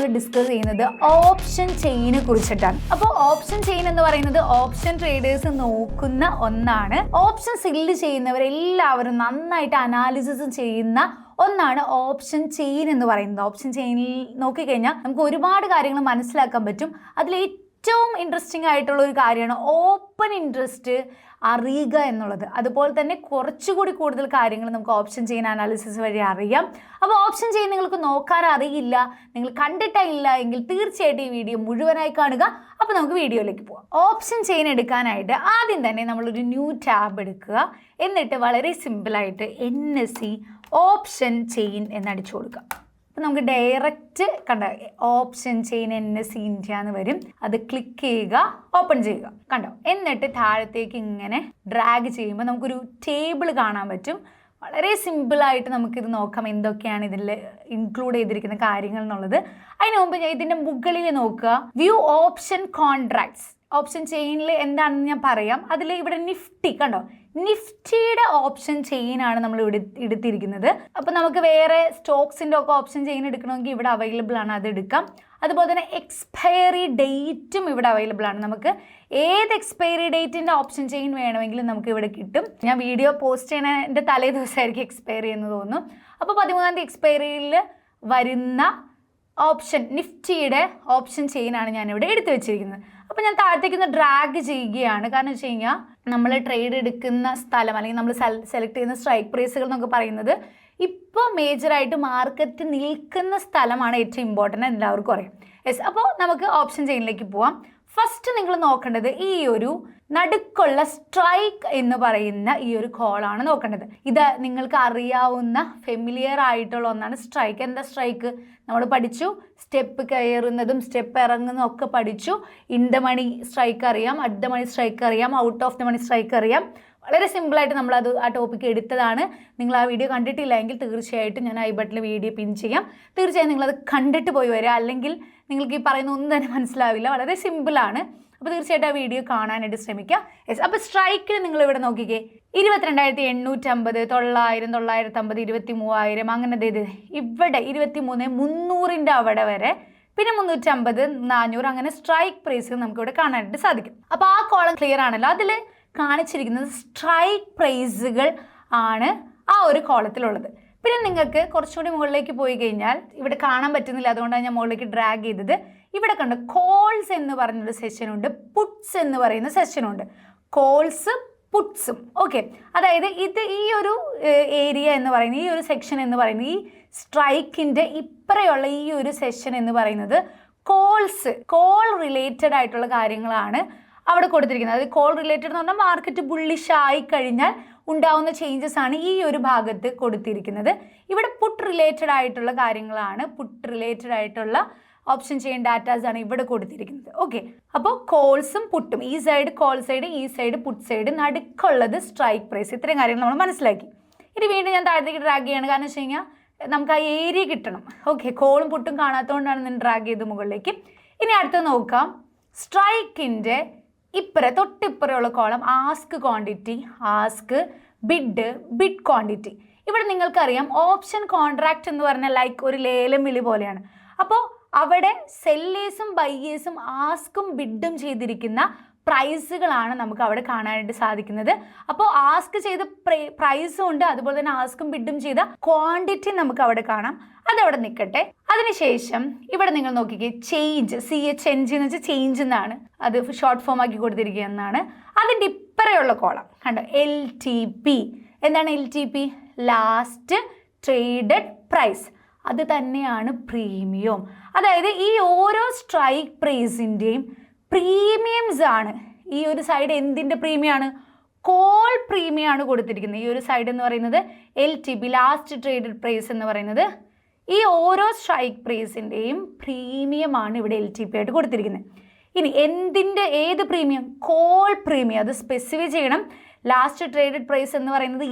നമ്മൾ ഡിസ്കസ് ചെയ്യുന്നത് ഓപ്ഷൻ ചെയിനെ കുറിച്ചിട്ടാണ്. അപ്പോൾ ഓപ്ഷൻ ചെയിൻ എന്ന് പറയുന്നത് ഓപ്ഷൻ ട്രേഡേഴ്സ് നോക്കുന്ന ഒന്നാണ്. ഓപ്ഷൻ സെല്ല് ചെയ്യുന്നവരെല്ലാവരും നന്നായിട്ട് അനാലിസിസ് ചെയ്യുന്ന ഒന്നാണ് ഓപ്ഷൻ ചെയിൻ എന്ന് പറയുന്നത്. ഓപ്ഷൻ ചെയിനിൽ നോക്കിക്കഴിഞ്ഞാൽ നമുക്ക് ഒരുപാട് കാര്യങ്ങൾ മനസ്സിലാക്കാൻ പറ്റും. അതിൽ ഏറ്റവും ഇൻട്രസ്റ്റിംഗ് ആയിട്ടുള്ള ഒരു കാര്യമാണ് ഓപ്പൺ ഇൻട്രസ്റ്റ് അറിയുക എന്നുള്ളത്. അതുപോലെ തന്നെ കുറച്ചുകൂടി കൂടുതൽ കാര്യങ്ങൾ നമുക്ക് ഓപ്ഷൻ ചെയിൻ അനാലിസിസ് വഴി അറിയാം. അപ്പോൾ ഓപ്ഷൻ ചെയിൻ നിങ്ങൾക്ക് നോക്കാൻ അറിയില്ല, നിങ്ങൾ കണ്ടിട്ടില്ല എങ്കിൽ തീർച്ചയായിട്ടും ഈ വീഡിയോ മുഴുവനായി കാണുക. അപ്പോൾ നമുക്ക് വീഡിയോയിലേക്ക് പോകാം. ഓപ്ഷൻ ചെയിൻ എടുക്കാനായിട്ട് ആദ്യം തന്നെ നമ്മളൊരു ന്യൂ ടാബ് എടുക്കുക. എന്നിട്ട് വളരെ സിമ്പിളായിട്ട് NSE ഓപ്ഷൻ ചെയിൻ എന്നടിച്ചു കൊടുക്കുക. അപ്പോൾ നമുക്ക് ഡയറക്റ്റ് കണ്ടോ ഓപ്ഷൻ ചെയിൻ NSE ഇന്ത്യ എന്ന് വരും. അത് ക്ലിക്ക് ചെയ്യുക, ഓപ്പൺ ചെയ്യുക. കണ്ടോ, എന്നിട്ട് താഴത്തേക്ക് ഇങ്ങനെ ഡ്രാഗ് ചെയ്യുമ്പോൾ നമുക്കൊരു ടേബിൾ കാണാൻ പറ്റും. വളരെ സിമ്പിളായിട്ട് നമുക്കിത് നോക്കാം എന്തൊക്കെയാണ് ഇതിൽ ഇൻക്ലൂഡ് ചെയ്തിരിക്കുന്ന കാര്യങ്ങൾ എന്നുള്ളത്. അതിന് മുമ്പ് ഇതിൻ്റെ മുകളിൽ നോക്കുക, വ്യൂ ഓപ്ഷൻ കോൺട്രാക്ട്സ്. ഓപ്ഷൻ ചെയിനിൽ എന്താണെന്ന് ഞാൻ പറയാം. അതിൽ ഇവിടെ നിഫ്റ്റി കണ്ടോ, നിഫ്റ്റിയുടെ ഓപ്ഷൻ ചെയിനാണ് നമ്മൾ ഇവിടെ എടുത്തിരിക്കുന്നത്. അപ്പോൾ നമുക്ക് വേറെ സ്റ്റോക്സിൻ്റെ ഒക്കെ ഓപ്ഷൻ ചെയിൻ എടുക്കണമെങ്കിൽ ഇവിടെ അവൈലബിൾ ആണ്, അത് എടുക്കാം. അതുപോലെ തന്നെ എക്സ്പയറി ഡേറ്റും ഇവിടെ അവൈലബിൾ ആണ്. നമുക്ക് ഏത് എക്സ്പയറി ഡേറ്റിൻ്റെ ഓപ്ഷൻ ചെയിൻ വേണമെങ്കിലും നമുക്ക് ഇവിടെ കിട്ടും. ഞാൻ വീഡിയോ പോസ്റ്റ് ചെയ്യുന്നതിൻ്റെ തലേ ദിവസമായിരിക്കും എക്സ്പയറി എന്ന് തോന്നുന്നു. അപ്പോൾ 13-ാം തീയതി എക്സ്പയറിയിൽ വരുന്ന ഓപ്ഷൻ നിഫ്റ്റിയുടെ ഓപ്ഷൻ ചെയിനാണ് ഞാനിവിടെ എടുത്തു വെച്ചിരിക്കുന്നത്. അപ്പോൾ ഞാൻ താഴത്തേക്ക് ഡ്രാഗ് ചെയ്യുകയാണ്. കാരണം വെച്ച് കഴിഞ്ഞാൽ നമ്മൾ ട്രേഡ് എടുക്കുന്ന സ്ഥലം അല്ലെങ്കിൽ നമ്മൾ സെലക്ട് ചെയ്യുന്ന സ്ട്രൈക്ക് പ്രൈസുകൾ എന്നൊക്കെ പറയുന്നത് ഇപ്പോൾ മേജറായിട്ട് മാർക്കറ്റ് നിൽക്കുന്ന സ്ഥലമാണ് ഏറ്റവും ഇമ്പോർട്ടൻ്റ്, എല്ലാവർക്കും അറിയാം. യെസ്, അപ്പോൾ നമുക്ക് ഓപ്ഷൻ ചെയിനിലേക്ക് പോവാം. ഫസ്റ്റ് നിങ്ങൾ നോക്കേണ്ടത് ഈ ഒരു നടുക്കുള്ള സ്ട്രൈക്ക് എന്ന് പറയുന്ന ഈ ഒരു കോളാണ് നോക്കേണ്ടത്. ഇത് നിങ്ങൾക്ക് അറിയാവുന്ന ഫെമിലിയർ ആയിട്ടുള്ള ഒന്നാണ് സ്ട്രൈക്ക്. എന്താ സ്ട്രൈക്ക്? നമ്മൾ പഠിച്ചു, സ്റ്റെപ്പ് കയറുന്നതും സ്റ്റെപ്പ് ഇറങ്ങുന്നതും ഒക്കെ പഠിച്ചു. ഇൻ ദ മണി സ്ട്രൈക്ക് അറിയാം, അറ്റ് ദ മണി സ്ട്രൈക്ക് അറിയാം, out of the money strike അറിയാം. വളരെ സിമ്പിളായിട്ട് നമ്മളത് ആ ടോപ്പിക്ക് എടുത്തതാണ്. നിങ്ങൾ ആ വീഡിയോ കണ്ടിട്ടില്ല എങ്കിൽ തീർച്ചയായിട്ടും ഞാൻ ഐ ബട്ടണിൽ വീഡിയോ പിൻ ചെയ്യാം. തീർച്ചയായും നിങ്ങളത് കണ്ടിട്ട് പോയി വരിക, അല്ലെങ്കിൽ നിങ്ങൾക്ക് ഈ പറയുന്ന ഒന്നും തന്നെ മനസ്സിലാവില്ല. വളരെ സിമ്പിളാണ്. അപ്പോൾ തീർച്ചയായിട്ടും ആ വീഡിയോ കാണാനായിട്ട് ശ്രമിക്കുക. യെസ്, അപ്പോൾ സ്ട്രൈക്കിൽ നിങ്ങൾ ഇവിടെ നോക്കിക്കേ, 22,850, 900, 950, 23,000 അങ്ങനെ ഇവിടെ 23,300 അവിടെ വരെ, പിന്നെ 350, 400 അങ്ങനെ സ്ട്രൈക്ക് പ്രൈസ് നമുക്ക് ഇവിടെ കാണാനായിട്ട് സാധിക്കും. അപ്പോൾ ആ കോളം ക്ലിയർ ആണല്ലോ. അതിൽ കാണിച്ചിരിക്കുന്നത് സ്ട്രൈക്ക് പ്രൈസുകൾ ആണ് ആ ഒരു കോളത്തിലുള്ളത്. പിന്നെ നിങ്ങൾക്ക് കുറച്ചുകൂടി മുകളിലേക്ക് പോയി കഴിഞ്ഞാൽ ഇവിടെ കാണാൻ പറ്റുന്നില്ല, അതുകൊണ്ടാണ് ഞാൻ മുകളിലേക്ക് ഡ്രാഗ് ചെയ്തത്. ഇവിടെ കണ്ട് കോൾസ് എന്ന് പറഞ്ഞൊരു സെഷനുണ്ട്, പുട്ട്സ് എന്ന് പറയുന്ന സെഷനുണ്ട്. Calls പുട്ട്സും okay. അതായത് ഈ ഒരു ഏരിയ എന്ന് പറയുന്നത്, ഈ ഒരു സെക്ഷൻ എന്ന് പറയുന്നത്, ഈ സ്ട്രൈക്കിൻ്റെ ഇപ്പറയുള്ള ഈ ഒരു സെഷൻ എന്ന് പറയുന്നത് കോൾ റിലേറ്റഡ് ആയിട്ടുള്ള കാര്യങ്ങളാണ് അവിടെ കൊടുത്തിരിക്കുന്നത്. അത് കോൾ റിലേറ്റഡ് എന്ന് പറഞ്ഞാൽ മാർക്കറ്റ് ബുള്ളിഷ് ആയി കഴിഞ്ഞാൽ ഉണ്ടാവുന്ന ചേഞ്ചസ് ആണ് ഈ ഒരു ഭാഗത്ത് കൊടുത്തിരിക്കുന്നത്. ഇവിടെ പുട്ട് റിലേറ്റഡ് ആയിട്ടുള്ള കാര്യങ്ങളാണ്, പുട്ട് റിലേറ്റഡ് ആയിട്ടുള്ള ഓപ്ഷൻ ചെയിൻ ഡാറ്റാസ് ആണ് ഇവിടെ കൊടുത്തിരിക്കുന്നത്. ഓക്കെ, അപ്പോൾ കോൾസും പുട്ടും, ഈ സൈഡ് കോൾ സൈഡ്, ഈ സൈഡ് പുട്ട് സൈഡ്, നടുക്കുള്ളത് സ്ട്രൈക്ക് പ്രൈസ്. ഇത്രയും കാര്യങ്ങൾ നമ്മൾ മനസ്സിലാക്കി. ഇനി വീണ്ടും ഞാൻ താഴത്തേക്ക് ഡ്രാഗ് ചെയ്യാണ്. കാരണം വെച്ച് കഴിഞ്ഞാൽ നമുക്ക് ആ ഏരിയ കിട്ടണം. ഓക്കെ, കോളും പുട്ടും കാണാത്തതുകൊണ്ടാണ് ഞാൻ ഡ്രാഗ് ചെയ്ത് മുകളിലേക്ക്. ഇനി അടുത്ത് നോക്കാം, സ്ട്രൈക്കിൻ്റെ തൊട്ടിപ്പുറയുള്ള column ask quantity, ask bid quantity. ഇവിടെ നിങ്ങൾക്കറിയാം ഓപ്ഷൻ കോൺട്രാക്റ്റ് എന്ന് പറഞ്ഞാൽ ലൈക്ക് ഒരു ലേലം വിളി പോലെയാണ്. അപ്പോൾ അവിടെ സെല്ലേഴ്സും ബയ്യേഴ്സും ആസ്കും ബിഡും ചെയ്തിരിക്കുന്ന പ്രൈസുകളാണ് നമുക്ക് അവിടെ കാണാനായിട്ട് സാധിക്കുന്നത്. അപ്പോൾ ആസ്ക് ചെയ്ത പ്രൈസും ഉണ്ട്, അതുപോലെ തന്നെ ആസ്കും ബിഡും ചെയ്ത ക്വാണ്ടിറ്റി നമുക്ക് അവിടെ കാണാം. അതവിടെ നിൽക്കട്ടെ. അതിനുശേഷം ഇവിടെ നിങ്ങൾ നോക്കിക്കേ, ചേഞ്ച്, CHNG എന്ന് വെച്ചാൽ ചേഞ്ച് എന്നാണ്, അത് ഷോർട്ട് ഫോം ആക്കി കൊടുത്തിരിക്കുക എന്നാണ്. അതിൻ്റെ ഇപ്പറയുള്ള കോളം കണ്ടോ, LTP. എന്താണ് LTP? Last traded price. അത് തന്നെയാണ് പ്രീമിയം. അതായത് ഈ ഓരോ സ്ട്രൈക്ക് പ്രൈസിൻ്റെയും പ്രീമിയംസ് ആണ്. ഈ ഒരു സൈഡ് എന്തിൻ്റെ പ്രീമിയമാണ്? കോൾ പ്രീമിയം ആണ് കൊടുത്തിരിക്കുന്നത്. ഈ ഒരു സൈഡ് എന്ന് പറയുന്നത് LTP, ലാസ്റ്റ് ട്രേഡഡ് പ്രൈസ് എന്ന് പറയുന്നത്. ഈ ഓരോ സ്ട്രൈക്ക് പ്രൈസിൻ്റെയും പ്രീമിയമാണ് ഇവിടെ LTP ആയിട്ട് കൊടുത്തിരിക്കുന്നത്. ഇനി ഏത് പ്രീമിയം? Call premium. അത് സ്പെസിഫൈ ചെയ്യണം. ലാസ്റ്റ് ട്രേഡഡ് പ്രൈസ് എന്ന് പറയുന്നത്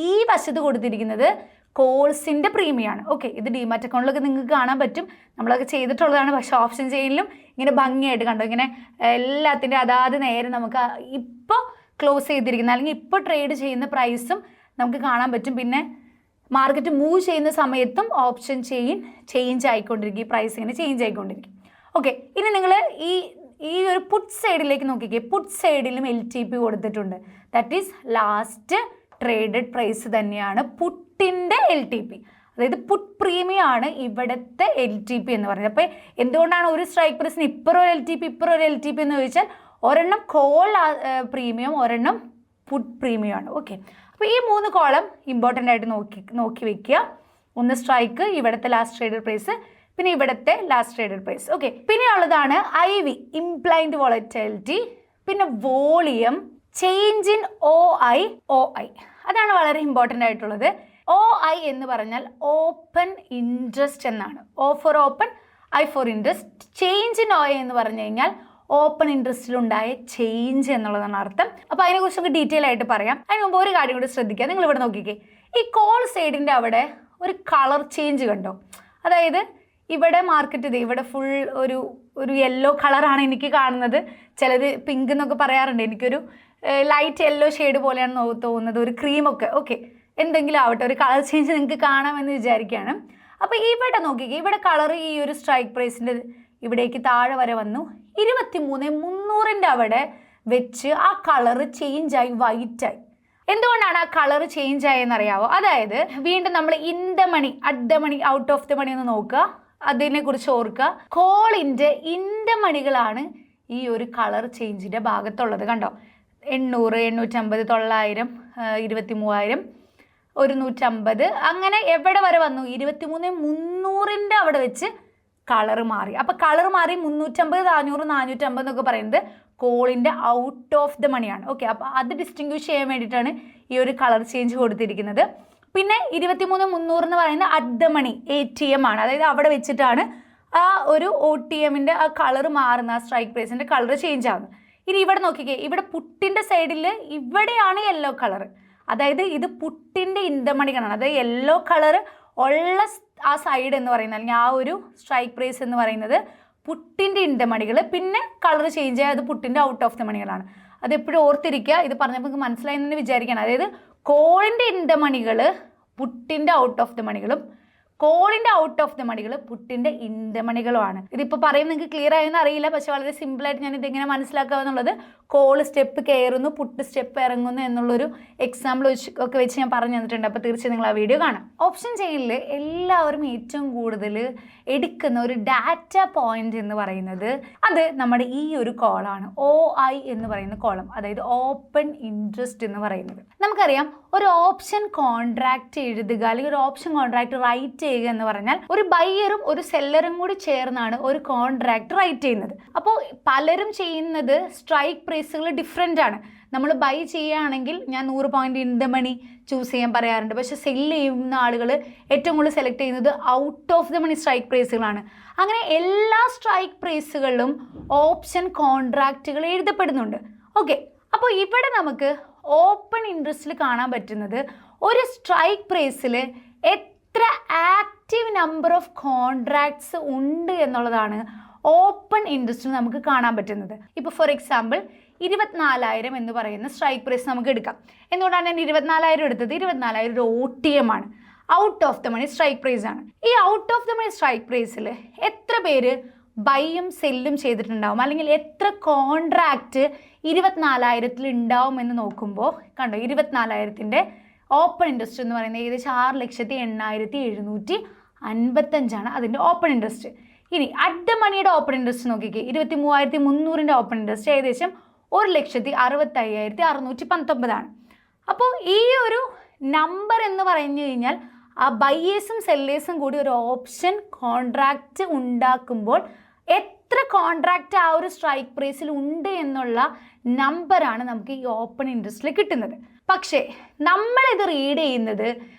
ഈ വശത്ത് കൊടുത്തിരിക്കുന്നത് കോൾസിൻ്റെ പ്രീമിയമാണ്. ഓക്കെ, ഇത് ഡിമാറ്റ് അക്കൗണ്ടിലൊക്കെ നിങ്ങൾക്ക് കാണാൻ പറ്റും, നമ്മളൊക്കെ ചെയ്തിട്ടുള്ളതാണ്. പക്ഷേ ഓപ്ഷൻ ചെയിനിലും ഇങ്ങനെ ഭംഗിയായിട്ട് കണ്ടോ, ഇങ്ങനെ എല്ലാത്തിൻ്റെ അതാത് നേരം നമുക്ക് ഇപ്പോൾ ക്ലോസ് ചെയ്തിരിക്കുന്ന അല്ലെങ്കിൽ ഇപ്പോൾ ട്രേഡ് ചെയ്യുന്ന പ്രൈസും നമുക്ക് കാണാൻ പറ്റും. പിന്നെ മാർക്കറ്റ് മൂവ് ചെയ്യുന്ന സമയത്തും ഓപ്ഷൻ ചേഞ്ച് ആയിക്കൊണ്ടിരിക്കും, ഈ പ്രൈസ് ഇങ്ങനെ ചേഞ്ച് ആയിക്കൊണ്ടിരിക്കും. ഓക്കെ, ഇനി നിങ്ങൾ ഈ ഒരു പുട്ട് സൈഡിലേക്ക് നോക്കിക്കേ. പുട്ട് സൈഡിലും LTP കൊടുത്തിട്ടുണ്ട്. That is last traded price തന്നെയാണ് പുട്ടിൻ്റെ LTP. അതായത് പുട്ട് പ്രീമിയം ആണ് ഇവിടുത്തെ LTP എന്ന് പറയുന്നത്. അപ്പോൾ എന്തുകൊണ്ടാണ് ഒരു സ്ട്രൈക്ക് പ്രൈസിന് ഇപ്പുറം ഒരു LTP എന്ന് ചോദിച്ചാൽ ഒരെണ്ണം കോൾ പ്രീമിയം, ഒരെണ്ണം പുട്ട് പ്രീമിയം ആണ്. ഓക്കെ, അപ്പോൾ ഈ 3 കോളം ഇമ്പോർട്ടൻ്റ് ആയിട്ട് നോക്കി വെക്കുക. ഒന്ന് സ്ട്രൈക്ക്, ഇവിടുത്തെ ലാസ്റ്റ് ട്രേഡഡ് പ്രൈസ്, പിന്നെ ഇവിടുത്തെ ലാസ്റ്റ് ട്രേഡഡ് പ്രൈസ്. ഓക്കെ, പിന്നെ ഉള്ളതാണ് IV ഇംപ്ലൈൻഡ് വോളറ്റിലിറ്റി, പിന്നെ വോളിയം, ചേഞ്ച് ഇൻ OI. അതാണ് വളരെ ഇമ്പോർട്ടൻ്റ് ആയിട്ടുള്ളത്. OI എന്ന് പറഞ്ഞാൽ ഓപ്പൺ ഇൻട്രസ്റ്റ് എന്നാണ്. O for open, I for interest. Change in OI എന്ന് പറഞ്ഞു കഴിഞ്ഞാൽ ഓപ്പൺ ഇൻട്രസ്റ്റിലുണ്ടായ ചേഞ്ച് എന്നുള്ളതാണ് അർത്ഥം. അപ്പോൾ അതിനെക്കുറിച്ച് നമുക്ക് ഡീറ്റെയിൽ ആയിട്ട് പറയാം. അതിന് മുമ്പ് ഒരു കാര്യം കൂടി ശ്രദ്ധിക്കുക. നിങ്ങൾ ഇവിടെ നോക്കിക്കേ, ഈ കോൾ സൈഡിൻ്റെ അവിടെ ഒരു കളർ ചേഞ്ച് കണ്ടോ? അതായത് ഇവിടെ മാർക്കറ്റ് ഇവിടെ ഫുൾ ഒരു യെല്ലോ കളറാണ് എനിക്ക് കാണുന്നത്. ചിലത് പിങ്ക് എന്നൊക്കെ പറയാറുണ്ട്. എനിക്കൊരു ലൈറ്റ് യെല്ലോ ഷെയ്ഡ് പോലെയാണ് തോന്നുന്നത്, ഒരു ക്രീമൊക്കെ. ഓക്കെ, എന്തെങ്കിലും ആവട്ടെ, ഒരു കളർ ചേഞ്ച് നിങ്ങൾക്ക് കാണാമെന്ന് വിചാരിക്കുകയാണ്. അപ്പോൾ ഇവിടെ നോക്കിക്കേ, ഇവിടെ കളർ ഈ ഒരു സ്ട്രൈക്ക് പ്രൈസിൻ്റെ ഇവിടേക്ക് താഴെ വരെ വന്നു. 23,300 അവിടെ വെച്ച് ആ കളറ് ചേഞ്ചായി, വൈറ്റായി. എന്തുകൊണ്ടാണ് ആ കളർ ചേഞ്ച് ആയെന്നറിയാവോ? അതായത് വീണ്ടും നമ്മൾ in the money, at the money, out of the money ഒന്ന് നോക്കുക, അതിനെക്കുറിച്ച് ഓർക്കുക. കോളിൻ്റെ ഇൻ ദ മണികളാണ് ഈ ഒരു കളർ ചേഞ്ചിൻ്റെ ഭാഗത്തുള്ളത്. കണ്ടോ, 800, 850, 900, 23,000, 150, അങ്ങനെ എവിടെ വരെ വന്നു? 23,300 അവിടെ വെച്ച് കളർ മാറി. അപ്പോൾ കളർ മാറി 350, 400, 450 എന്നൊക്കെ പറയുന്നത് കോളിൻ്റെ ഔട്ട് ഓഫ് ദ മണിയാണ്. ഓക്കെ, അപ്പോൾ അത് ഡിസ്റ്റിങ്വിഷ് ചെയ്യാൻ വേണ്ടിയിട്ടാണ് ഈ ഒരു കളർ ചേഞ്ച് കൊടുത്തിരിക്കുന്നത്. പിന്നെ 23,300 എന്ന് പറയുന്നത് അറ്റ് ദ മണി ATM ആണ്. അതായത് അവിടെ വെച്ചിട്ടാണ് ആ ഒരു OTMൻ്റെ ആ കളർ മാറുന്ന, ആ സ്ട്രൈക്ക് പ്രൈസിൻ്റെ കളർ ചേഞ്ച് ആവുന്നത്. ഇനി ഇവിടെ നോക്കിക്കേ, ഇവിടെ പുട്ടിൻ്റെ സൈഡിൽ ഇവിടെയാണ് യെല്ലോ കളർ. അതായത് ഇത് പുട്ടിൻ്റെ ഇൻ ദ മണികളാണ്. അതായത് യെല്ലോ കളർ ഉള്ള ആ സൈഡ് എന്ന് പറയുന്നത്, അല്ലെങ്കിൽ ആ ഒരു സ്ട്രൈക്ക് പ്രൈസ് എന്ന് പറയുന്നത് പുട്ടിൻ്റെ ഇൻ ദ മണികൾ. പിന്നെ കളർ ചേഞ്ച് ആയത് പുട്ടിൻ്റെ ഔട്ട് ഓഫ് ദ മണികളാണ്. അതെപ്പോഴും ഓർത്തിരിക്കുക. ഇത് പറഞ്ഞപ്പോൾ നിങ്ങൾക്ക് മനസ്സിലായി എന്ന് വിചാരിക്കണം. അതായത് കോളിൻ്റെ ഇൻ ദ മണികൾ പുട്ടിൻ്റെ ഔട്ട് ഓഫ് ദ മണികളും, കോളിൻ്റെ ഔട്ട് ഓഫ് ദ മണികൾ പുട്ടിൻ്റെ ഇൻ ദ മണികളുമാണ്. ഇതിപ്പോൾ പറയുന്നത് നിങ്ങൾക്ക് ക്ലിയർ ആയെന്ന് അറിയില്ല, പക്ഷെ വളരെ സിമ്പിളായിട്ട് ഞാൻ ഇതെങ്ങനെ മനസ്സിലാക്കുക എന്നുള്ളത്, കോൾ സ്റ്റെപ്പ് കയറുന്നു, പുട്ട് സ്റ്റെപ്പ് ഇറങ്ങുന്നു എന്നുള്ളൊരു എക്സാമ്പിൾ ഒക്കെ വെച്ച് ഞാൻ പറഞ്ഞു തന്നിട്ടുണ്ട്. അപ്പോൾ തീർച്ചയായും നിങ്ങൾ ആ വീഡിയോ കാണാം. ഓപ്ഷൻ ചെയിനിൽ എല്ലാവരും ഏറ്റവും കൂടുതൽ എടുക്കുന്ന ഒരു ഡാറ്റ പോയിന്റ് എന്ന് പറയുന്നത് അത് നമ്മുടെ ഈ ഒരു കോളാണ്, OI എന്ന് പറയുന്ന കോളം, അതായത് ഓപ്പൺ ഇൻട്രസ്റ്റ് എന്ന് പറയുന്നത്. നമുക്കറിയാം, ഒരു ഓപ്ഷൻ കോൺട്രാക്റ്റ് എഴുതുക അല്ലെങ്കിൽ ഒരു ഓപ്ഷൻ കോൺട്രാക്റ്റ് റൈറ്റ് ചെയ്യുക എന്ന് പറഞ്ഞാൽ ഒരു ബയ്യറും ഒരു സെല്ലറും കൂടി ചേർന്നാണ് ഒരു കോൺട്രാക്റ്റ് റൈറ്റ് ചെയ്യുന്നത്. അപ്പോൾ പലരും ചെയ്യുന്നത് സ്ട്രൈക്ക് പ്രൈസുകൾ ഡിഫറെൻ്റ് ആണ്. നമ്മൾ ബൈ ചെയ്യുകയാണെങ്കിൽ ഞാൻ 100 point in the money choose ചെയ്യാൻ പറയാറുണ്ട്. പക്ഷേ സെല്ല് ചെയ്യുന്ന ആളുകൾ ഏറ്റവും കൂടുതൽ സെലക്ട് ചെയ്യുന്നത് out of the money strike പ്രൈസുകളാണ്. അങ്ങനെ എല്ലാ സ്ട്രൈക്ക് പ്രൈസുകളിലും ഓപ്ഷൻ കോൺട്രാക്റ്റുകൾ എഴുതപ്പെടുന്നുണ്ട്. ഓക്കെ, അപ്പോൾ ഇവിടെ നമുക്ക് ഓപ്പൺ ഇൻട്രസ്റ്റിൽ കാണാൻ പറ്റുന്നത് ഒരു സ്ട്രൈക്ക് പ്രൈസിൽ എത്ര ആക്റ്റീവ് നമ്പർ ഓഫ് കോൺട്രാക്ട്സ് ഉണ്ട് എന്നുള്ളതാണ് ഓപ്പൺ ഇൻട്രസ്റ്റിൽ നമുക്ക് കാണാൻ പറ്റുന്നത്. ഇപ്പോൾ ഫോർ എക്സാമ്പിൾ 24,000 എന്ന് പറയുന്ന സ്ട്രൈക്ക് പ്രൈസ് നമുക്ക് എടുക്കാം. എന്തുകൊണ്ടാണ് ഞാൻ 24,000 എടുത്തത്? 24,000 ഒരു OTM ആണ്, out of the money strike price ആണ്. ഈ out of the money strike പ്രൈസിൽ എത്ര പേര് ബൈയും സെല്ലും ചെയ്തിട്ടുണ്ടാവും, അല്ലെങ്കിൽ എത്ര കോൺട്രാക്റ്റ് 24,000 ഉണ്ടാവും എന്ന് നോക്കുമ്പോൾ കണ്ടോ, 24,000ൻ്റെ ഓപ്പൺ ഇൻട്രസ്റ്റ് എന്ന് പറയുന്നത് ഏകദേശം 6,08,755 അതിൻ്റെ ഓപ്പൺ ഇൻട്രസ്റ്റ്. ഇനി അറ്റ് ദ മണിയുടെ ഓപ്പൺ ഇൻട്രസ്റ്റ് നോക്കിക്കേ, 23,300 ഓപ്പൺ ഇൻട്രസ്റ്റ് ഏകദേശം 1,65,619. അപ്പോൾ ഈ ഒരു നമ്പർ എന്ന് പറഞ്ഞു കഴിഞ്ഞാൽ ആ ബയേഴ്സും സെല്ലേഴ്സും കൂടി ഒരു ഓപ്ഷൻ കോൺട്രാക്റ്റ് ഉണ്ടാക്കുമ്പോൾ എത്ര കോൺട്രാക്റ്റ് ആ ഒരു സ്ട്രൈക്ക് പ്രൈസിൽ ഉണ്ട് എന്നുള്ള നമ്പറാണ് നമുക്ക് ഈ ഓപ്പൺ ഇൻട്രസ്റ്റിൽ കിട്ടുന്നത്. പക്ഷേ നമ്മളിത് റീഡ് ചെയ്യുന്നത്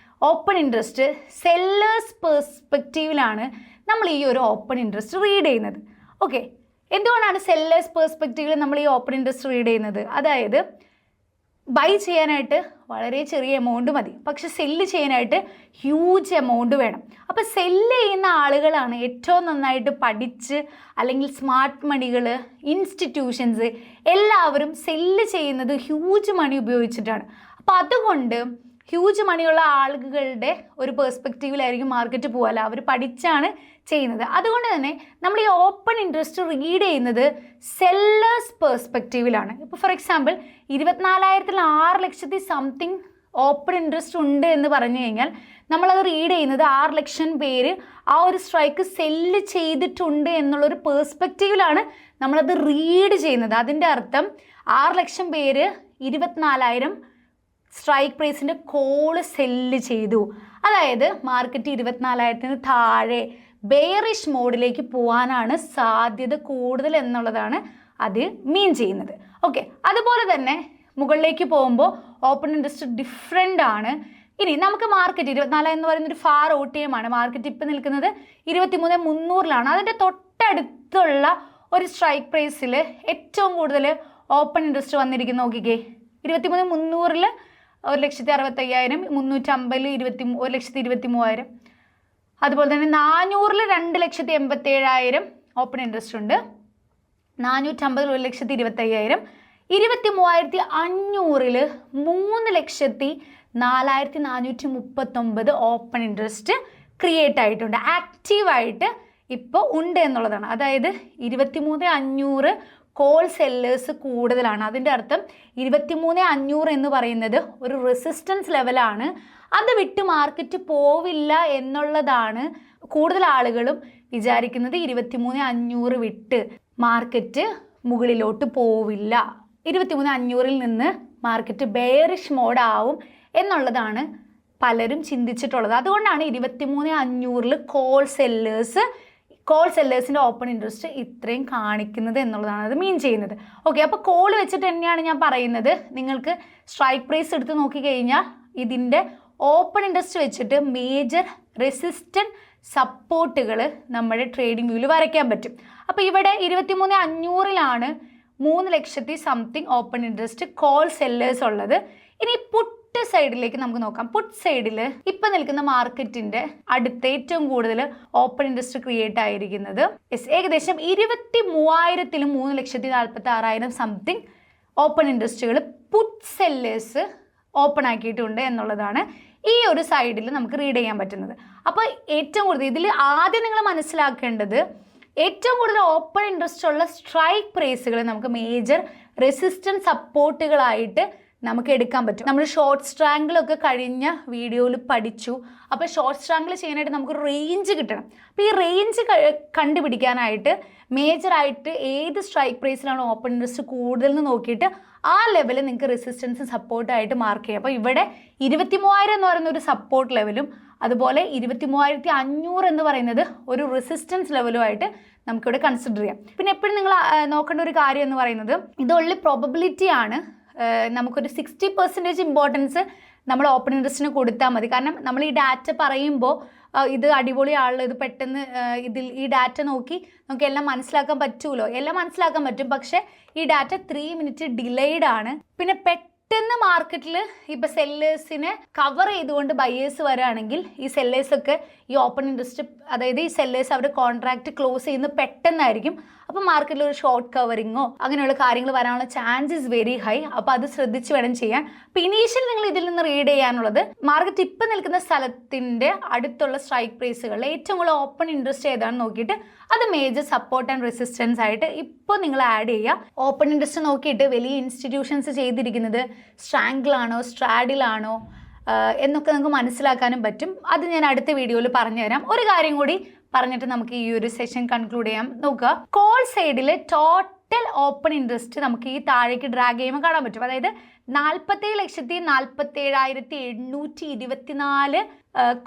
ഓപ്പൺ ഇൻട്രസ്റ്റ് സെല്ലേഴ്സ് പെർസ്പെക്റ്റീവിലാണ് നമ്മൾ ഈ ഒരു ഓപ്പൺ ഇൻട്രസ്റ്റ് റീഡ് ചെയ്യുന്നത്. ഓക്കെ, എന്തുകൊണ്ടാണ് സെല്ലേഴ്സ് പെർസ്പെക്റ്റീവിൽ നമ്മൾ ഈ ഓപ്പൺ ഇൻട്രസ്റ്റ് റീഡ് ചെയ്യുന്നത്? അതായത് ബൈ ചെയ്യാനായിട്ട് വളരെ ചെറിയ എമൗണ്ട് മതി, പക്ഷെ സെല്ല് ചെയ്യാനായിട്ട് ഹ്യൂജ് എമൗണ്ട് വേണം. അപ്പോൾ സെല്ല് ചെയ്യുന്ന ആളുകളാണ് ഏറ്റവും നന്നായിട്ട് പഠിച്ച്, അല്ലെങ്കിൽ സ്മാർട്ട് മണികൾ, ഇൻസ്റ്റിറ്റ്യൂഷൻസ് എല്ലാവരും സെല്ല് ചെയ്യുന്നത് ഹ്യൂജ് മണി ഉപയോഗിച്ചിട്ടാണ്. അപ്പോൾ അതുകൊണ്ട് ഹ്യൂജ് മണിയുള്ള ആളുകളുടെ ഒരു പെർസ്പെക്റ്റീവിലായിരിക്കും മാർക്കറ്റ് പോകാല്ല. അവർ പഠിച്ചാണ് ചെയ്യുന്നത്. അതുകൊണ്ട് തന്നെ നമ്മൾ ഈ ഓപ്പൺ ഇൻട്രസ്റ്റ് റീഡ് ചെയ്യുന്നത് സെല്ലേഴ്സ് പെർസ്പെക്റ്റീവിലാണ്. ഇപ്പോൾ ഫോർ എക്സാമ്പിൾ 24,000-ൽ 6 ലക്ഷത്തി സംതിങ് ഓപ്പൺ ഇൻട്രസ്റ്റ് ഉണ്ട് എന്ന് പറഞ്ഞു കഴിഞ്ഞാൽ നമ്മളത് റീഡ് ചെയ്യുന്നത് 6 ലക്ഷം പേര് ആ ഒരു സ്ട്രൈക്ക് സെല്ല് ചെയ്തിട്ടുണ്ട് എന്നുള്ളൊരു പേഴ്സ്പെക്റ്റീവിലാണ് നമ്മളത് റീഡ് ചെയ്യുന്നത്. അതിൻ്റെ അർത്ഥം 6 ലക്ഷം പേര് 24,000 സ്ട്രൈക്ക് പ്രൈസിൻ്റെ കോള് സെല്ല് ചെയ്തു. അതായത് മാർക്കറ്റ് 24,000-ന് താഴെ ബെയറിഷ് മോഡിലേക്ക് പോകാനാണ് സാധ്യത കൂടുതൽ എന്നുള്ളതാണ് അത് മീൻ ചെയ്യുന്നത്. ഓക്കെ, അതുപോലെ തന്നെ മുകളിലേക്ക് പോകുമ്പോൾ ഓപ്പൺ ഇൻട്രസ്റ്റ് ഡിഫറെൻ്റ് ആണ്. ഇനി നമുക്ക് മാർക്കറ്റ് 24 എന്ന് പറയുന്നൊരു ഫാർ OTM ആണ്. മാർക്കറ്റ് ഇപ്പം നിൽക്കുന്നത് 23,300-ലാണ്. അതിൻ്റെ തൊട്ടടുത്തുള്ള ഒരു സ്ട്രൈക്ക് പ്രൈസിൽ ഏറ്റവും കൂടുതൽ ഓപ്പൺ ഇൻട്രസ്റ്റ് വന്നിരിക്കുന്ന നോക്കിക്കേ. 23,300-ൽ 1,65,000, 350-ൽ 1,23,000. അതുപോലെ തന്നെ 400-ൽ 2,87,000 ഓപ്പൺ ഇൻട്രസ്റ്റ് ഉണ്ട്. 450-ൽ 1,25,000. 23,500-ൽ 3,04,439 ഓപ്പൺ ഇൻട്രസ്റ്റ് ക്രിയേറ്റ് ആയിട്ടുണ്ട്, ആക്റ്റീവായിട്ട് ഇപ്പോൾ ഉണ്ട് എന്നുള്ളതാണ്. അതായത് 23,500 കോൾ സെല്ലേഴ്സ് കൂടുതലാണ്. അതിൻ്റെ അർത്ഥം 23,500 എന്ന് പറയുന്നത് ഒരു റെസിസ്റ്റൻസ് ലെവലാണ്. അത് വിട്ട് മാർക്കറ്റ് പോവില്ല എന്നുള്ളതാണ് കൂടുതൽ ആളുകളും വിചാരിക്കുന്നത്. 23,500 വിട്ട് മാർക്കറ്റ് മുകളിലോട്ട് പോവില്ല, 23,500-ൽ നിന്ന് മാർക്കറ്റ് ബെയറിഷ് മോഡാവും എന്നുള്ളതാണ് പലരും ചിന്തിച്ചിട്ടുള്ളത്. അതുകൊണ്ടാണ് 23,500-ൽ കോൾ സെല്ലേഴ്സിൻ്റെ ഓപ്പൺ ഇൻട്രസ്റ്റ് ഇത്രയും കാണിക്കുന്നത് എന്നുള്ളതാണ് അത് മീൻ ചെയ്യുന്നത്. ഓക്കെ, അപ്പോൾ കോൾ വെച്ചിട്ട് തന്നെയാണ് ഞാൻ പറയുന്നത്. നിങ്ങൾക്ക് സ്ട്രൈക്ക് പ്രൈസ് എടുത്ത് നോക്കിക്കഴിഞ്ഞാൽ ഇതിൻ്റെ ഓപ്പൺ ഇൻട്രസ്റ്റ് വെച്ചിട്ട് മേജർ റെസിസ്റ്റൻറ്റ് സപ്പോർട്ടുകൾ നമ്മുടെ ട്രേഡിംഗ് വ്യൂവിൽ വരയ്ക്കാൻ പറ്റും. അപ്പോൾ ഇവിടെ 23,500-ലാണ് 3 ലക്ഷത്തി something open interest call sellers ഉള്ളത്. ഇനി പുട്ട് സൈഡിലേക്ക് നമുക്ക് നോക്കാം. പുട്ട് സൈഡിൽ ഇപ്പം നിൽക്കുന്ന മാർക്കറ്റിൻ്റെ അടുത്ത് ഏറ്റവും കൂടുതൽ ഓപ്പൺ ഇൻട്രസ്റ്റ് ക്രിയേറ്റ് ആയിരിക്കുന്നത് ഏകദേശം 23,000-ലും 3,46,000 സംതിങ് ഓപ്പൺ ഇൻട്രസ്റ്റുകൾ പുട്ട് സെല്ലേഴ്സ് ഓപ്പൺ ആക്കിയിട്ടുണ്ട് എന്നുള്ളതാണ് ഈ ഒരു സൈഡിൽ നമുക്ക് റീഡ് ചെയ്യാൻ പറ്റുന്നത്. അപ്പോൾ ഏറ്റവും കൂടുതൽ ഇതിൽ ആദ്യം നിങ്ങൾ മനസ്സിലാക്കേണ്ടത് ഏറ്റവും കൂടുതൽ ഓപ്പൺ ഇൻട്രസ്റ്റ് ഉള്ള സ്ട്രൈക്ക് പ്രൈസുകൾ നമുക്ക് മേജർ റെസിസ്റ്റൻസ് സപ്പോർട്ടുകളായിട്ട് നമുക്ക് എടുക്കാൻ പറ്റും. നമ്മൾ ഷോർട്ട് സ്ട്രാങ്കിളൊക്കെ കഴിഞ്ഞ വീഡിയോയിൽ പഠിച്ചു. അപ്പോൾ ഷോർട്ട് സ്ട്രാങ്കിൾ ചെയ്യാനായിട്ട് നമുക്ക് റേഞ്ച് കിട്ടണം. അപ്പോൾ ഈ റേഞ്ച് കണ്ടുപിടിക്കാനായിട്ട് മേജറായിട്ട് ഏത് സ്ട്രൈക്ക് പ്രൈസിലാണ് ഓപ്പൺ ഇൻട്രസ്റ്റ് കൂടുതൽ എന്ന് നോക്കിയിട്ട് ആ ലെവലിൽ നിങ്ങൾക്ക് റെസിസ്റ്റൻസ് സപ്പോർട്ടായിട്ട് മാർക്ക് ചെയ്യാം. അപ്പോൾ ഇവിടെ 23,000 എന്ന് പറയുന്ന ഒരു സപ്പോർട്ട് ലെവലും അതുപോലെ 23,500 എന്ന് പറയുന്നത് ഒരു റെസിസ്റ്റൻസ് ലെവലുമായിട്ട് നമുക്കിവിടെ കൺസിഡർ ചെയ്യാം. പിന്നെ എപ്പോഴും നിങ്ങൾ നോക്കേണ്ട ഒരു കാര്യം എന്ന് പറയുന്നത് ഇത് ഓൺലി പ്രോബബിലിറ്റി ആണ്. നമുക്കൊരു 60% ഇമ്പോർട്ടൻസ് നമ്മൾ ഓപ്പൺ ഇൻട്രസ്റ്റിന് കൊടുത്താൽ മതി. കാരണം നമ്മൾ ഈ ഡാറ്റ പറയുമ്പോൾ ഇത് അടിപൊളിയാണല്ലോ, ഇത് പെട്ടെന്ന് ഈ ഡാറ്റ നോക്കി നമുക്ക് എല്ലാം മനസ്സിലാക്കാൻ പറ്റുമല്ലോ, എല്ലാം മനസ്സിലാക്കാൻ പറ്റും. പക്ഷേ ഈ ഡാറ്റ 3 മിനിറ്റ് ഡിലേഡ് ആണ്. പിന്നെ പെട്ടെന്ന് മാർക്കറ്റിൽ ഇപ്പോൾ സെല്ലേഴ്സിനെ കവർ ചെയ്തുകൊണ്ട് ബയേഴ്സ് വരികയാണെങ്കിൽ ഈ സെല്ലേഴ്സൊക്കെ ഈ ഓപ്പൺ ഇൻട്രസ്റ്റ്, അതായത് ഈ സെല്ലേഴ്സ് അവരുടെ കോൺട്രാക്റ്റ് ക്ലോസ് ചെയ്യുന്നത് പെട്ടെന്നായിരിക്കും. അപ്പോൾ മാർക്കറ്റിൽ ഒരു ഷോർട്ട് കവറിങ്ങോ അങ്ങനെയുള്ള കാര്യങ്ങൾ വരാനുള്ള ചാൻസസ് വെരി ഹൈ. അപ്പോൾ അത് ശ്രദ്ധിച്ച് വേണം ചെയ്യാൻ. അപ്പോൾ ഇനീഷ്യൽ നിങ്ങൾ ഇതിൽ നിന്ന് റീഡ് ചെയ്യാനുള്ളത് മാർക്കറ്റ് ഇപ്പം നിൽക്കുന്ന സ്ഥലത്തിൻ്റെ അടുത്തുള്ള സ്ട്രൈക്ക് പ്രൈസുകളിൽ ഏറ്റവും കൂടുതൽ ഓപ്പൺ ഇൻട്രസ്റ്റ് ഏതാണെന്ന് നോക്കിയിട്ട് അത് മേജർ സപ്പോർട്ട് ആൻഡ് റെസിസ്റ്റൻസ് ആയിട്ട് ഇപ്പോൾ നിങ്ങൾ ആഡ് ചെയ്യുക. ഓപ്പൺ ഇൻട്രസ്റ്റ് നോക്കിയിട്ട് വലിയ ഇൻസ്റ്റിറ്റ്യൂഷൻസ് ചെയ്തിരിക്കുന്നത് സ്ട്രാങ്കിളാണോ സ്ട്രാഡിലാണോ എന്നൊക്കെ നമുക്ക് മനസ്സിലാക്കാനും പറ്റും. അത് ഞാൻ അടുത്ത വീഡിയോയിൽ പറഞ്ഞുതരാം. ഒരു കാര്യം കൂടി പറഞ്ഞിട്ട് നമുക്ക് ഈ ഒരു സെഷൻ കൺക്ലൂഡ് ചെയ്യാം. നോക്കുക, കോൾ സൈഡിൽ ടോട്ടൽ ഓപ്പൺ ഇൻട്രസ്റ്റ് നമുക്ക് ഈ താഴേക്ക് ഡ്രാഗ് ചെയ്യുമ്പോൾ കാണാൻ പറ്റും. അതായത് 47,47,824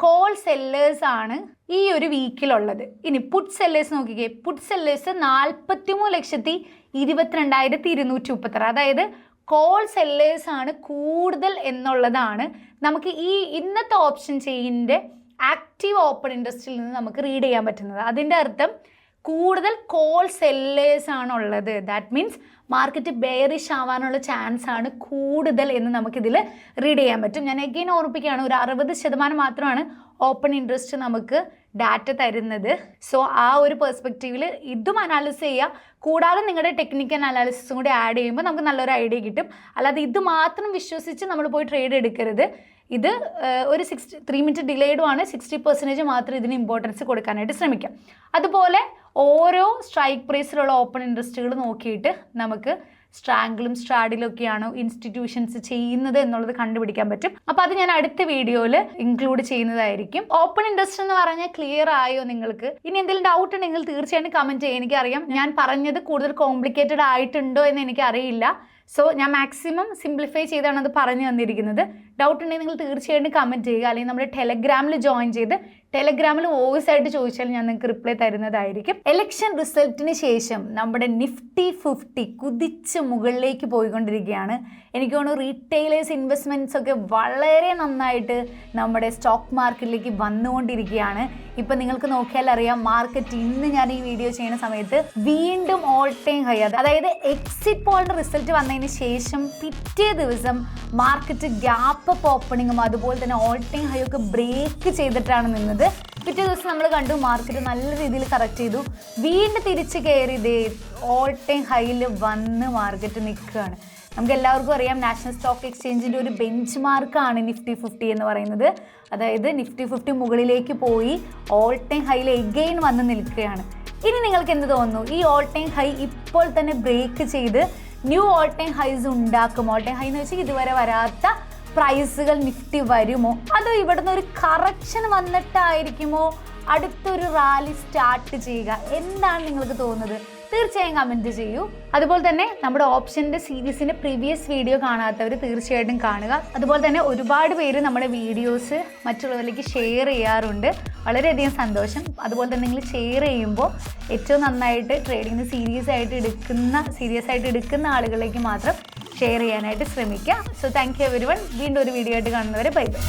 കോൾ സെല്ലേഴ്സ് ആണ് ഈ ഒരു വീക്കിലുള്ളത്. ഇനി പുട്ട് സെല്ലേഴ്സ് നോക്കിക്കേ. പുട്ട് സെല്ലേഴ്സ് 43,22,236. അതായത് കോൾ സെല്ലേഴ്സ് ആണ് കൂടുതൽ എന്നുള്ളതാണ് നമുക്ക് ഈ ഇന്നത്തെ ഓപ്ഷൻ ചെയിനിൻ്റെ ആക്റ്റീവ് ഓപ്പൺ ഇൻട്രസ്റ്റിൽ നിന്ന് നമുക്ക് റീഡ് ചെയ്യാൻ പറ്റുന്നത്. അതിൻ്റെ അർത്ഥം കൂടുതൽ കോൾ സെല്ലേഴ്സ് ആണുള്ളത്. ദാറ്റ് മീൻസ് മാർക്കറ്റ് ബെയറിഷ് ആവാനുള്ള ചാൻസ് ആണ് കൂടുതൽ എന്ന് നമുക്കിതിൽ റീഡ് ചെയ്യാൻ പറ്റും. ഞാൻ എഗെയിൻ ഓർമ്മിപ്പിക്കുകയാണ്, ഒരു 60% മാത്രമാണ് ഓപ്പൺ ഇൻട്രസ്റ്റ് നമുക്ക് ഡാറ്റ തരുന്നത്. സോ ആ ഒരു പെർസ്പെക്റ്റീവിൽ ഇതും അനാലിസിസ് ചെയ്യുക. കൂടാതെ നിങ്ങളുടെ ടെക്നിക്കൽ അനാലിസിസും കൂടി ആഡ് ചെയ്യുമ്പോൾ നമുക്ക് നല്ലൊരു ഐഡിയ കിട്ടും. അല്ലാതെ ഇത് മാത്രം വിശ്വസിച്ച് നമ്മൾ പോയി ട്രേഡ് എടുക്കരുത്. ഇത് ഒരു 3 മിനിറ്റ് ഡിലേഡുമാണ്. 60% മാത്രം ഇതിന് ഇമ്പോർട്ടൻസ് കൊടുക്കാനായിട്ട് ശ്രമിക്കാം. അതുപോലെ ഓരോ സ്ട്രൈക്ക് പ്രൈസിലുള്ള ഓപ്പൺ ഇൻട്രസ്റ്റുകൾ നോക്കിയിട്ട് നമുക്ക് സ്ട്രാങ്കിളും സ്ട്രാഡിലും ഒക്കെയാണോ ഇൻസ്റ്റിറ്റ്യൂഷൻസ് ചെയ്യുന്നത് എന്നുള്ളത് കണ്ടുപിടിക്കാൻ പറ്റും. അപ്പോൾ അത് ഞാൻ അടുത്ത വീഡിയോയിൽ ഇൻക്ലൂഡ് ചെയ്യുന്നതായിരിക്കും. ഓപ്പൺ ഇൻട്രസ്റ്റ് എന്ന് പറഞ്ഞാൽ ക്ലിയർ ആയോ നിങ്ങൾക്ക്? ഇനി എന്തെങ്കിലും ഡൗട്ട് ഉണ്ടെങ്കിൽ തീർച്ചയായിട്ടും കമൻറ്റ് ചെയ്യുക. എനിക്കറിയാം ഞാൻ പറഞ്ഞത് കൂടുതൽ കോംപ്ലിക്കേറ്റഡ് ആയിട്ടുണ്ടോ എന്ന് എനിക്കറിയില്ല. സോ ഞാൻ മാക്സിമം സിംപ്ലിഫൈ ചെയ്താണ് അത് പറഞ്ഞു തന്നിരിക്കുന്നത്. ഡൗട്ട് ഉണ്ടെങ്കിൽ നിങ്ങൾ തീർച്ചയായിട്ടും കമൻറ്റ് ചെയ്യുക. അല്ലെങ്കിൽ നമ്മുടെ ടെലഗ്രാമിൽ ജോയിൻ ചെയ്ത് ടെലഗ്രാമിൽ വോയിസ് ആയിട്ട് ചോദിച്ചാൽ ഞാൻ നിങ്ങൾക്ക് റിപ്ലൈ തരുന്നതായിരിക്കും. ഇലക്ഷൻ റിസൾട്ടിന് ശേഷം നമ്മുടെ നിഫ്റ്റി 50 കുതിച്ച് മുകളിലേക്ക് പോയിക്കൊണ്ടിരിക്കുകയാണ്. എനിക്ക് തോന്നുന്നു റീറ്റെയിലേഴ്സ് ഇൻവെസ്റ്റ്മെൻറ്റ്സ് ഒക്കെ വളരെ നന്നായിട്ട് നമ്മുടെ സ്റ്റോക്ക് മാർക്കറ്റിലേക്ക് വന്നുകൊണ്ടിരിക്കുകയാണ്. ഇപ്പം നിങ്ങൾക്ക് നോക്കിയാൽ അറിയാം, മാർക്കറ്റ് ഇന്ന് ഞാൻ ഈ വീഡിയോ ചെയ്യുന്ന സമയത്ത് വീണ്ടും ഓൾ ടൈം ഹൈ, അതായത് എക്സിറ്റ് പോളിൻ്റെ റിസൾട്ട് വന്നതിന് ശേഷം പിറ്റേ ദിവസം മാർക്കറ്റ് ഗ്യാപ്പ് അപ്പ് ഓപ്പണിങ്ങും അതുപോലെ തന്നെ ഓൾ ടൈം ഹൈ ഒക്കെ ബ്രേക്ക് ചെയ്തിട്ടാണ് നിന്നത്. പിറ്റേ ദിവസം നമ്മൾ കണ്ടു മാർക്കറ്റ് നല്ല രീതിയിൽ കറക്റ്റ് ചെയ്തു, വീണ്ടും തിരിച്ച് കയറി ഇതേ ഓൾ ടൈം ഹൈയിൽ വന്ന് മാർക്കറ്റ് നിൽക്കുകയാണ്. നമുക്ക് എല്ലാവർക്കും അറിയാം നാഷണൽ സ്റ്റോക്ക് എക്സ്ചേഞ്ചിൻ്റെ ഒരു ബെഞ്ച് മാർക്കാണ് നിഫ്റ്റി 50 എന്ന് പറയുന്നത്. അതായത് നിഫ്റ്റി 50 മുകളിലേക്ക് പോയി ഓൾ ടൈം ഹൈയിൽ എഗെയിൻ വന്ന് നിൽക്കുകയാണ്. ഇനി നിങ്ങൾക്ക് എന്ത് തോന്നുന്നു? ഈ ഓൾ ടൈം ഹൈ ഇപ്പോൾ തന്നെ ബ്രേക്ക് ചെയ്ത് ന്യൂ ഓൾ ടൈം ഹൈസ് ഉണ്ടാക്കും? ഓൾ ടൈം ഹൈ എന്ന് വെച്ചാൽ ഇതുവരെ വരാത്ത പ്രൈസുകൾ നിഫ്റ്റി വരുമോ? അതോ ഇവിടുന്ന് ഒരു കറക്ഷൻ വന്നിട്ടായിരിക്കുമോ അടുത്തൊരു റാലി സ്റ്റാർട്ട് ചെയ്യുക? എന്താണ് നിങ്ങൾക്ക് തോന്നുന്നത്? തീർച്ചയായും കമൻറ്റ് ചെയ്യൂ. അതുപോലെ തന്നെ നമ്മുടെ ഓപ്ഷൻ്റെ സീരീസിൻ്റെ പ്രീവിയസ് വീഡിയോ കാണാത്തവർ തീർച്ചയായിട്ടും കാണുക. അതുപോലെ തന്നെ ഒരുപാട് പേര് നമ്മുടെ വീഡിയോസ് മറ്റുള്ളവരിലേക്ക് ഷെയർ ചെയ്യാറുണ്ട്. വളരെയധികം സന്തോഷം. അതുപോലെ തന്നെ നിങ്ങൾ ഷെയർ ചെയ്യുമ്പോൾ ഏറ്റവും നന്നായിട്ട് ട്രേഡിങ്ങിന് സീരിയസ് ആയിട്ട് എടുക്കുന്ന ആളുകളിലേക്ക് മാത്രം ഷെയർ ചെയ്യാനായിട്ട് ശ്രമിക്കുക. So thank you everyone. വീണ്ടും ഒരു വീഡിയോ ആയിട്ട് കാണുന്നവരെ ബൈ ബൈ.